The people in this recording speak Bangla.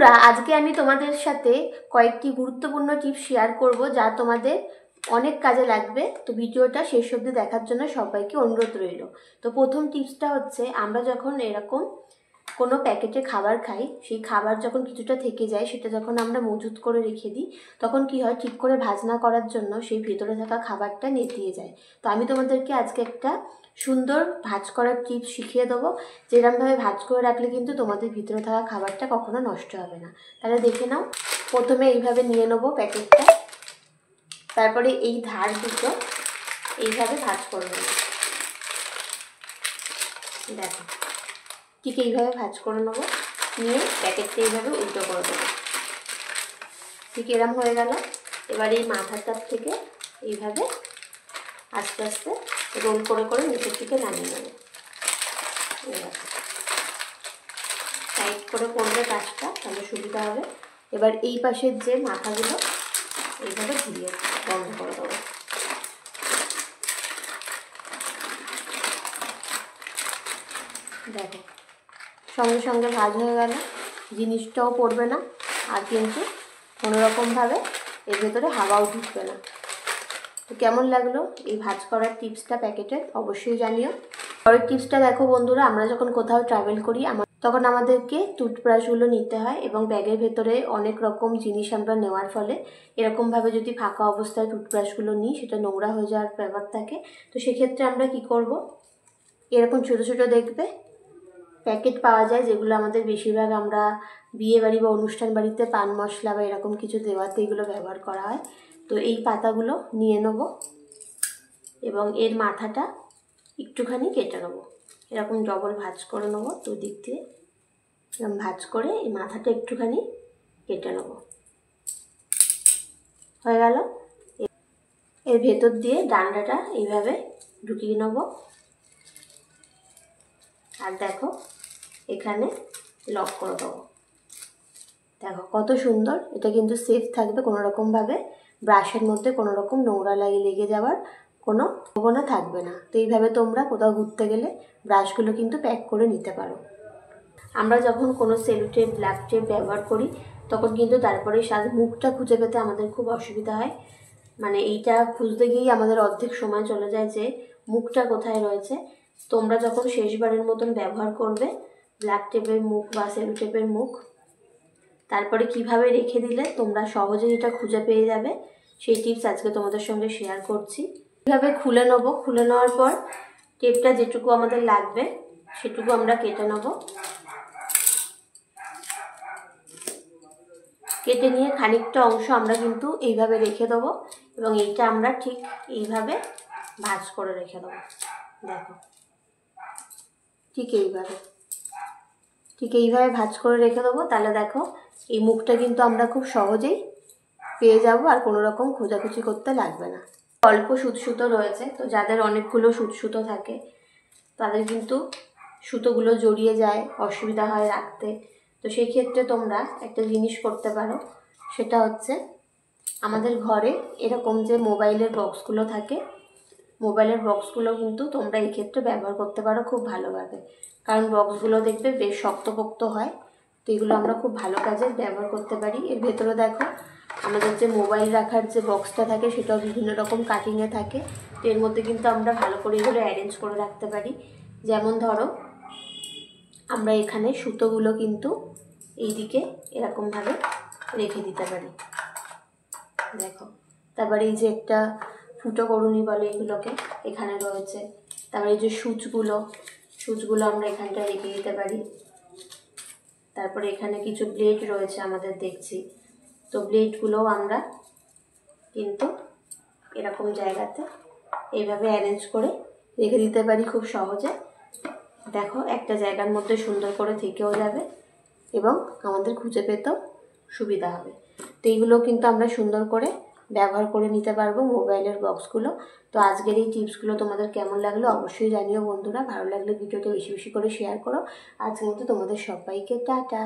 বন্ধুরা, আজকে আমি তোমাদের সাথে কয়েকটি গুরুত্বপূর্ণ টিপস শেয়ার করব যা তোমাদের অনেক কাজে লাগবে। তো ভিডিওটা শেষ অবধি দেখার জন্য সবাইকে অনুরোধ রইল। তো প্রথম টিপসটা হচ্ছে, আমরা যখন এরকম কোনো প্যাকেটে খাবার খাই, সেই খাবার যখন কিছুটা থেকে যায়, সেটা যখন আমরা মজুত করে রেখে দিই, তখন কি হয়, ঠিক করে ভাজ না করার জন্য সেই ভেতরে থাকা খাবারটা নেতিয়ে যায়। তো আমি তোমাদেরকে আজকে একটা সুন্দর ভাজ করার টিপস শিখিয়ে দেবো, যেরকমভাবে ভাজ করে রাখলে কিন্তু তোমাদের ভিতরে থাকা খাবারটা কখনো নষ্ট হবে না। তাহলে দেখে নাও। প্রথমে এইভাবে নিয়ে নেবো প্যাকেটটা, তারপরে এই ধার দুটো এইভাবে ভাজ করে নেব। দেখো, ঠিক এইভাবে ভাজ করে নেবো, নিয়ে প্যাকেটটা এইভাবে উল্টো করে দেবো। ঠিক এরম হয়ে গেল। এবার এই মাথাটার থেকে এইভাবে আস্তে আস্তে রোল করে করে নিচের দিকে নামিয়ে নেবো। টাইট করে করলে কাজটা তাহলে সুবিধা হবে। এবার এই পাশের যে মাথাগুলো এইভাবে ঘুরিয়ে বন্ধ করে দেবো। দেখো, সঙ্গে সঙ্গে ভাজ হয়ে গেল, জিনিসটাও পড়বে না, আর কিন্তু কোনোরকমভাবে এর ভেতরে হাওয়াও ঢুকবে না। তো কেমন লাগলো এই ভাজ করার টিপসটা প্যাকেটের, অবশ্যই জানিও। পরের টিপসটা দেখো বন্ধুরা, আমরা যখন কোথাও ট্রাভেল করি তখন আমাদেরকে টুথব্রাশগুলো নিতে হয়, এবং ব্যাগের ভেতরে অনেক রকম জিনিস আমরা নেওয়ার ফলে এরকমভাবে যদি ফাঁকা অবস্থায় টুথব্রাশগুলো নিই, সেটা নোংরা হয়ে যাওয়ার ব্যাপার থাকে। তো সেক্ষেত্রে আমরা কি করব, এরকম ছোটো ছোটো দেখবে প্যাকেট পাওয়া যায়, যেগুলো আমাদের বেশিরভাগ আমরা বিয়ে বাড়ি বা অনুষ্ঠান বাড়িতে পান মশলা বা এরকম কিছু দেওয়াতে এগুলো ব্যবহার করা হয়। তো এই পাতাগুলো নিয়ে নেব এবং এর মাথাটা একটুখানি কেটে নেব। এরকম ডবল ভাঁজ করে নেব, দুদিক দিয়ে এরকম ভাঁজ করে এই মাথাটা একটুখানি কেটে নেব। হয়ে গেল। এর ভেতর দিয়ে ডান্ডাটা এইভাবে ঢুকিয়ে নেব। আর দেখো, এখানে লক করে দেবো। দেখো কত সুন্দর, এটা কিন্তু সেফ থাকবে, কোনো রকমভাবে ব্রাশের মধ্যে কোনো রকম নোংরা লেগে যাওয়ার কোনো সম্ভাবনা থাকবে না। তো এইভাবে তোমরা কোথাও ঘুরতে গেলে ব্রাশগুলো কিন্তু প্যাক করে নিতে পারো। আমরা যখন কোনো সেলো টেপ, ব্ল্যাক টেপ ব্যবহার করি, তখন কিন্তু তারপরে মুখটা খুঁজে পেতে আমাদের খুব অসুবিধা হয়। মানে এইটা খুঁজতে গিয়েই আমাদের অর্ধেক সময় চলে যায় যে মুখটা কোথায় রয়েছে। তোমরা যখন শেষবারের মতন ব্যবহার করবে ব্ল্যাক টেপের মুখ বা সেলো টেপের মুখ, তারপরে কিভাবে রেখে দিলে তোমরা সহজেই এটা খুঁজে পেয়ে যাবে, সেই টিপস আজকে তোমাদের সঙ্গে শেয়ার করছি। কীভাবে খুলে নেবো, খুলে নেওয়ার পর টেপটা যেটুকু আমাদের লাগবে সেটুকু আমরা কেটে নেব। কেটে নিয়ে খানিকটা অংশ আমরা কিন্তু এইভাবে রেখে দেবো, এবং এইটা আমরা ঠিক এইভাবে ভাঁজ করে রেখে দেবো। দেখো, ঠিক এইভাবে ভাঁজ করে রেখে দেবো। তাহলে দেখো, এই মুখটা কিন্তু আমরা খুব সহজেই পেয়ে যাব, আর কোনো রকম খোঁজাখুঁজি করতে লাগবে না। অল্প সুতো রয়েছে, তো যাদের অনেকগুলো সুতো থাকে তাদের কিন্তু সুতোগুলো জড়িয়ে যায়, অসুবিধা হয় রাখতে। তো সেই ক্ষেত্রে তোমরা একটা জিনিস করতে পারো, সেটা হচ্ছে আমাদের ঘরে এরকম যে মোবাইলের বক্সগুলো থাকে, মোবাইলের বক্সগুলো কিন্তু তোমরা এই ক্ষেত্রে ব্যবহার করতে পারো খুব ভালোভাবে, কারণ বক্সগুলো দেখবে বেশ শক্তপোক্ত হয়। তো এগুলো আমরা খুব ভালো কাজে ব্যবহার করতে পারি। এর ভেতরে দেখো, আমাদের যে মোবাইল রাখার যে বক্সটা থাকে সেটাও বিভিন্ন রকম কাটিংয়ে থাকে। তো এর মধ্যে কিন্তু আমরা ভালো করে এগুলো অ্যারেঞ্জ করে রাখতে পারি। যেমন ধরো, আমরা এখানে সুতোগুলো কিন্তু এইদিকে এরকমভাবে রেখে দিতে পারি। দেখো, তারপরে এই যে একটা ফুটো করুনি বলে এগুলোকে, এখানে রয়েছে। তারপরে এই যে সুচগুলো আমরা এখানটায় রেখে দিতে পারি। তারপরে এখানে কিছু ব্লেড রয়েছে আমাদের দেখছি, তো ব্লেডগুলোও আমরা কিন্তু এরকম জায়গাতে এইভাবে অ্যারেঞ্জ করে রেখে দিতে পারি খুব সহজে। দেখো, একটা জায়গার মধ্যে সুন্দর করে থেকেও যাবে এবং আমাদের খুঁজে পেতেও সুবিধা হবে। তো এইগুলো কিন্তু আমরা সুন্দর করে ব্যবহার করে নিতে পারবো, মোবাইলের বক্সগুলো। তো আজকের এই টিপসগুলো তোমাদের কেমন লাগলো অবশ্যই জানিও বন্ধুরা। ভালো লাগলে ভিডিওটা বেশি বেশি করে শেয়ার করো। আজকের মতো তোমাদের সবাইকে টাটা।